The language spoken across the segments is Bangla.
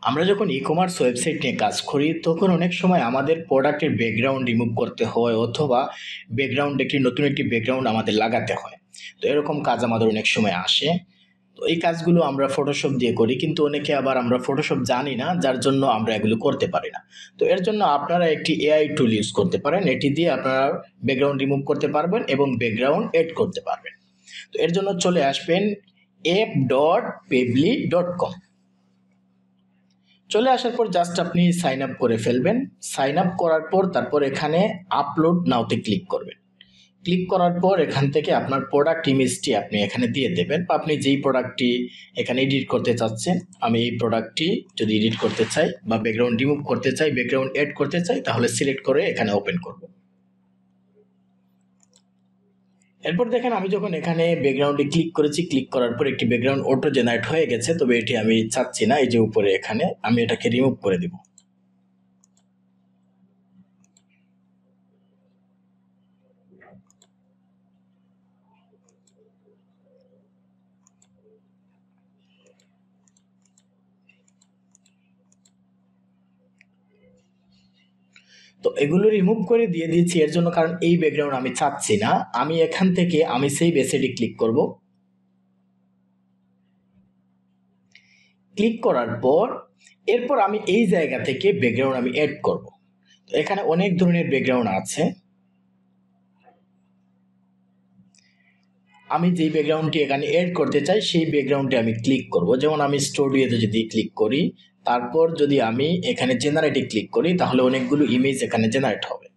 আমরা যখন ই-কমার্স ওয়েবসাইট নিয়ে কাজ করি তখন অনেক সময় আমাদের প্রোডাক্টের ব্যাকগ্রাউন্ড রিমুভ করতে হয় অথবা নতুন একটি ব্যাকগ্রাউন্ড আমাদের লাগাতে হয়। তো এরকম কাজ আমাদের অনেক সময় আসে। তো এই কাজগুলো আমরা ফটোশপ দিয়ে করি, কিন্তু অনেকে আবার আমরা ফটোশপ জানি না, যার জন্য আমরা এগুলো করতে পারি না। তো এর জন্য আপনারা একটি এআই টুল ইউজ করতে পারেন। এটি দিয়ে আপনারা ব্যাকগ্রাউন্ড রিমুভ করতে পারবেন এবং ব্যাকগ্রাউন্ড এড করতে পারবেন। তো এর জন্য চলে আসবেন app.pebly.com। চলে আসার পর জাস্ট আপনি সাইন আপ করে ফেলবেন। সাইন আপ করার পর তারপর এখানে আপলোড নাওতে ক্লিক করবেন। ক্লিক করার পর এখান থেকে আপনার প্রোডাক্ট ইমেজটি আপনি এখানে দিয়ে দেবেন, বা আপনি যেই প্রোডাক্টটি এখানে এডিট করতে চাচ্ছেন। আমি এই প্রোডাক্টটি যদি এডিট করতে চাই বা ব্যাকগ্রাউন্ড রিমুভ করতে চাই, ব্যাকগ্রাউন্ড এড করতে চাই, তাহলে সিলেক্ট করে এখানে ওপেন করব। এরপর দেখেন আমি যখন এখানে ব্যাকগ্রাউন্ডে ক্লিক করেছি, ক্লিক করার পর একটি ব্যাকগ্রাউন্ড অটো জেনারেট হয়ে গেছে, তবে এটি আমি চাচ্ছি না। এই যে উপরে এখানে আমি এটাকে রিমুভ করে দিব। তো এগুলো রিমুভ করে দিয়ে দিয়েছি এর জন্য, কারণ এই ব্যাকগ্রাউন্ড আমি চাচ্ছি না। আমি এখান থেকে আমি সেই বেসেটি ক্লিক করব। ক্লিক করার পর এরপর আমি এই জায়গা থেকে ব্যাকগ্রাউন্ড আমি এড করব। তো এখানে অনেক ধরনের ব্যাকগ্রাউন্ড আছে। আমি যেই ব্যাকগ্রাউন্ডটি এখানে এড করতে চাই সেই ব্যাকগ্রাউন্ডে আমি ক্লিক করব। যেমন আমি স্টুডিওতে যদি ক্লিক করি, তারপর যদি আমি এখানে জেনারেটে ক্লিক করি, তাহলে অনেকগুলো ইমেজ এখানে জেনারেট হবে।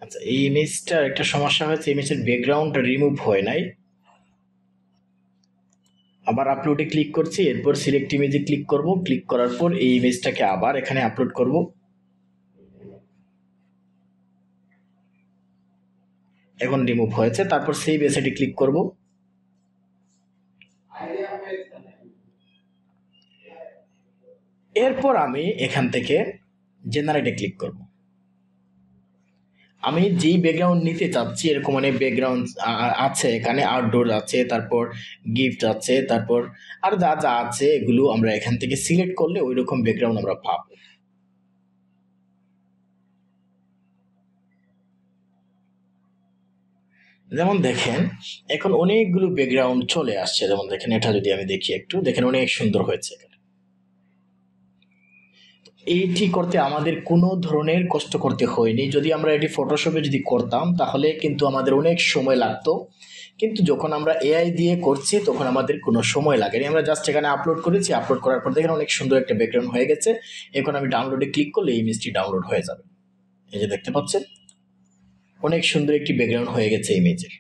আচ্ছা, এই ইমেজটার একটা সমস্যা হয়েছে, ইমেজের ব্যাকগ্রাউন্ডটা রিমুভ হয় নাই। আবার আপলোডে ক্লিক করছি, এরপর সিলেক্ট ইমেজে ক্লিক করব। ক্লিক করার পর এই ইমেজটাকে আবার এখানে আপলোড করব। এখন রিমুভ হয়েছে। তারপর সেভ এসেটে ক্লিক করব। এরপর আমি এখান থেকে জেনারেটে ক্লিক করব। আমি যেই ব্যাকগ্রাউন্ড নিতে চাচ্ছি, এরকম অনেক ব্যাকগ্রাউন্ড আছে এখানে। আউটডোর আছে, তারপর গিফট আছে, তারপর আর যা যা আছে এগুলো আমরা এখান থেকে সিলেক্ট করলে ওই রকম ব্যাকগ্রাউন্ড আমরা পাবো। যেমন দেখেন এখন অনেকগুলো ব্যাকগ্রাউন্ড চলে আসছে। যেমন দেখেন এটা যদি আমি দেখি একটু, দেখেন অনেক সুন্দর হয়েছে। এইটি করতে আমাদের কোনো ধরনের কষ্ট করতে হয়নি। যদি আমরা এটি ফটোশপে যদি করতাম তাহলে কিন্তু আমাদের অনেক সময় লাগতো, কিন্তু যখন আমরা এআই দিয়ে করছি তখন আমাদের কোনো সময় লাগেনি। আমরা জাস্ট এখানে আপলোড করেছি, আপলোড করার পর দেখেন অনেক সুন্দর একটা ব্যাকগ্রাউন্ড হয়ে গেছে। এখন আমি ডাউনলোডে ক্লিক করলে এই ইমেজটি ডাউনলোড হয়ে যাবে। এই যে দেখতে পাচ্ছেন অনেক সুন্দর একটি ব্যাকগ্রাউন্ড হয়ে গেছে ইমেজের।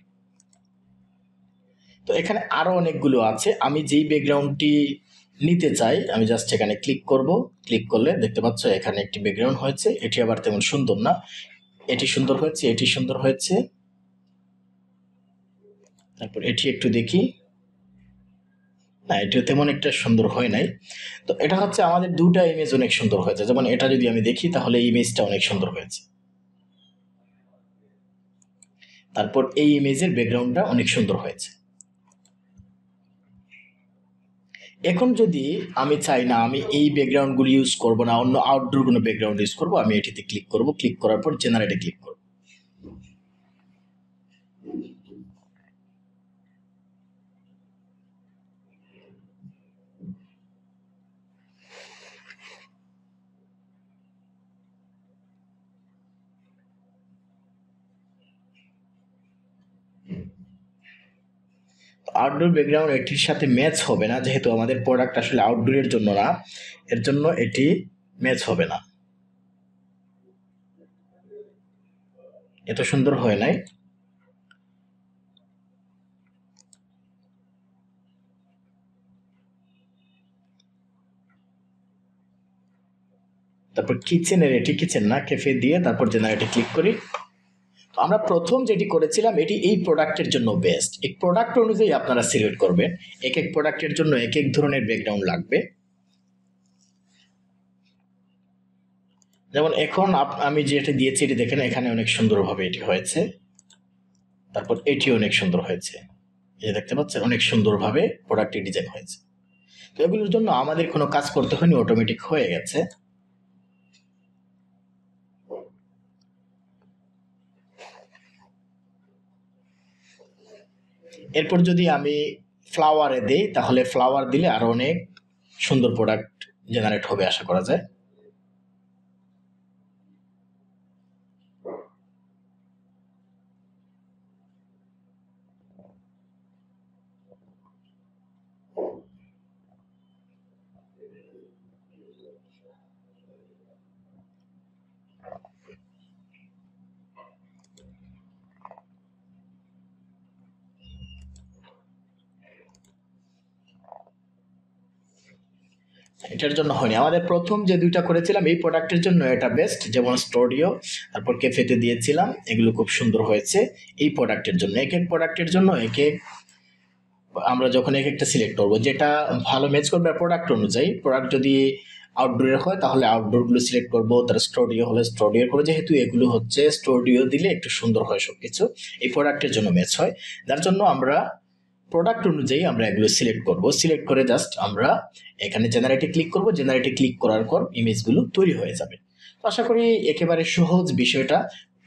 তো এখানে আরো অনেকগুলো আছে। আমি যেই ব্যাকগ্রাউন্ডটি নিতে চাই আমি জাস্ট এখানে ক্লিক করব। ক্লিক করলে দেখতে পাচ্ছ এখানে একটি ব্যাকগ্রাউন্ড হয়েছে। এটি আবার তেমন সুন্দর না, এটি সুন্দর হয়েছে, এটি সুন্দর হয়েছে। তারপর এটি একটু দেখি, না এটিও তেমন একটা সুন্দর হয় নাই। তো এটা হচ্ছে আমাদের দুটা ইমেজ অনেক সুন্দর হয়েছে। যেমন এটা যদি আমি দেখি তাহলে এই ইমেজটা অনেক সুন্দর হয়েছে। তারপর এই ইমেজের ব্যাকগ্রাউন্ডটা অনেক সুন্দর হয়েছে। এখন যদি আমি চাই না আমি এই ব্যাকগ্রাউন্ডগুলো ইউজ করব না, অন্য আউটডোর কোনো ব্যাকগ্রাউন্ড ইউজ করব, আমি এটিতে ক্লিক করব। ক্লিক করার পর জেনারেটে ক্লিক করব। আউটডোর ব্যাকগ্রাউন্ড এটির সাথে ম্যাচ হবে না, যেহেতু আমাদের প্রোডাক্ট আসলে আউটডোরের জন্য না, এর জন্য এটি ম্যাচ হবে না। এত সুন্দর হয় নাই। তারপর কিচেনের, এটি কিচেন না, ক্যাফে দিয়ে তারপর জেনারেটে ক্লিক করি। তো আমরা প্রথম যেটি করেছিলাম এটি এই প্রোডাক্টের জন্য বেস্ট। এই প্রোডাক্ট অনুযায়ী আপনারা সিলেক্ট করবেন। এক এক প্রোডাক্টের জন্য এক এক ধরনের ব্যাকগ্রাউন্ড লাগবে। যেমন এখন আমি যেটা দিয়েছি এটি দেখেন, এখানে অনেক সুন্দরভাবে এটি হয়েছে। তারপর এটি অনেক সুন্দর হয়েছে, এই দেখতে পাচ্ছেন অনেক সুন্দরভাবে প্রোডাক্টের ডিজাইন হয়েছে। তো এগুলোর জন্য আমাদের কোনো কাজ করতে হয়নি, অটোমেটিক হয়ে গেছে। এরপর যদি আমি ফ্লাওয়ারে দেই, তাহলে ফ্লাওয়ার দিলে আরো অনেক সুন্দর প্রোডাক্ট জেনারেট হবে আশা করা যায়। এটার জন্য হয়নি, আমাদের প্রথম যে দুইটা করেছিলাম এই প্রোডাক্টের জন্য এটা বেস্ট। যেমন স্টুডিও, তারপর ক্যাফেতে দিয়েছিলাম, এগুলো খুব সুন্দর হয়েছে। এই প্রোডাক্টের জন্য এক এক প্রোডাক্টের জন্য এক এক, আমরা যখন এক একটা সিলেক্ট করবো যেটা ভালো ম্যাচ করবে প্রোডাক্ট অনুযায়ী। প্রোডাক্ট যদি আউটডোরের হয় তাহলে আউটডোরগুলো সিলেক্ট করবো, তার স্টুডিও হলে স্টুডিও করবো, যেহেতু এগুলো হচ্ছে স্টুডিও দিলে একটু সুন্দর হয় সবকিছু, এই প্রোডাক্টের জন্য ম্যাচ হয়। যার জন্য আমরা প্রোডাক্ট অনুযায়ী আমরা এগুলো সিলেক্ট করব। সিলেক্ট করে জাস্ট আমরা এখানে জেনারেটে ক্লিক করব। জেনারেটে ক্লিক করার পর ইমেজগুলো তৈরি হয়ে যাবে। তো আশা করি একেবারে সহজ বিষয়টা,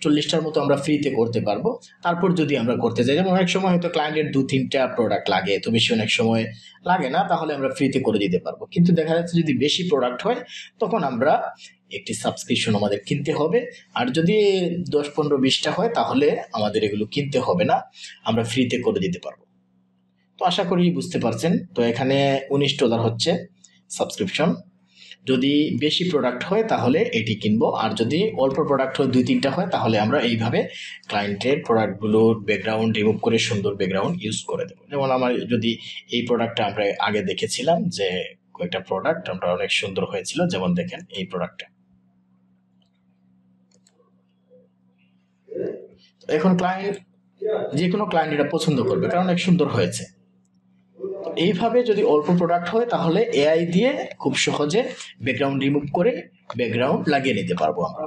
40টার মতো আমরা ফ্রিতে করতে পারবো। তারপর যদি আমরা করতে যাই, যেমন অনেক সময় হয়তো ক্লায়েন্টের 2-3টা প্রোডাক্ট লাগে, তো বেশি অনেক সময় লাগে না, তাহলে আমরা ফ্রিতে করে দিতে পারবো। কিন্তু দেখা যাচ্ছে যদি বেশি প্রোডাক্ট হয় তখন আমরা একটি সাবস্ক্রিপশন আমাদের কিনতে হবে। আর যদি 10-15-20টা হয় তাহলে আমাদের এগুলো কিনতে হবে না, আমরা ফ্রিতে করে দিতে পারবো। তো আশা করি বুঝতে পারছেন। তো এখানে $19 হচ্ছে সাবস্ক্রিপশন। যদি বেশি প্রোডাক্ট হয় তাহলে এটি কিনবো, আর যদি অল্প প্রোডাক্ট হয় 2-3টা হয় তাহলে আমরা এইভাবে ক্লায়েন্টের প্রোডাক্টগুলোর ব্যাকগ্রাউন্ড রিমুভ করে সুন্দর ব্যাকগ্রাউন্ড ইউজ করে দেবো। যেমন আমার যদি এই প্রোডাক্টটা আমরা আগে দেখেছিলাম যে কয়েকটা প্রোডাক্ট আমরা অনেক সুন্দর হয়েছিল, যেমন দেখেন এই প্রোডাক্টটা। এখন ক্লায়েন্ট, যে কোনো ক্লায়েন্ট এটা পছন্দ করবে কারণ অনেক সুন্দর হয়েছে। এইভাবে যদি অল্প প্রোডাক্ট হয় তাহলে এআই দিয়ে খুব সহজে ব্যাকগ্রাউন্ড রিমুভ করে ব্যাকগ্রাউন্ড লাগিয়ে নিতে পারবো আমরা।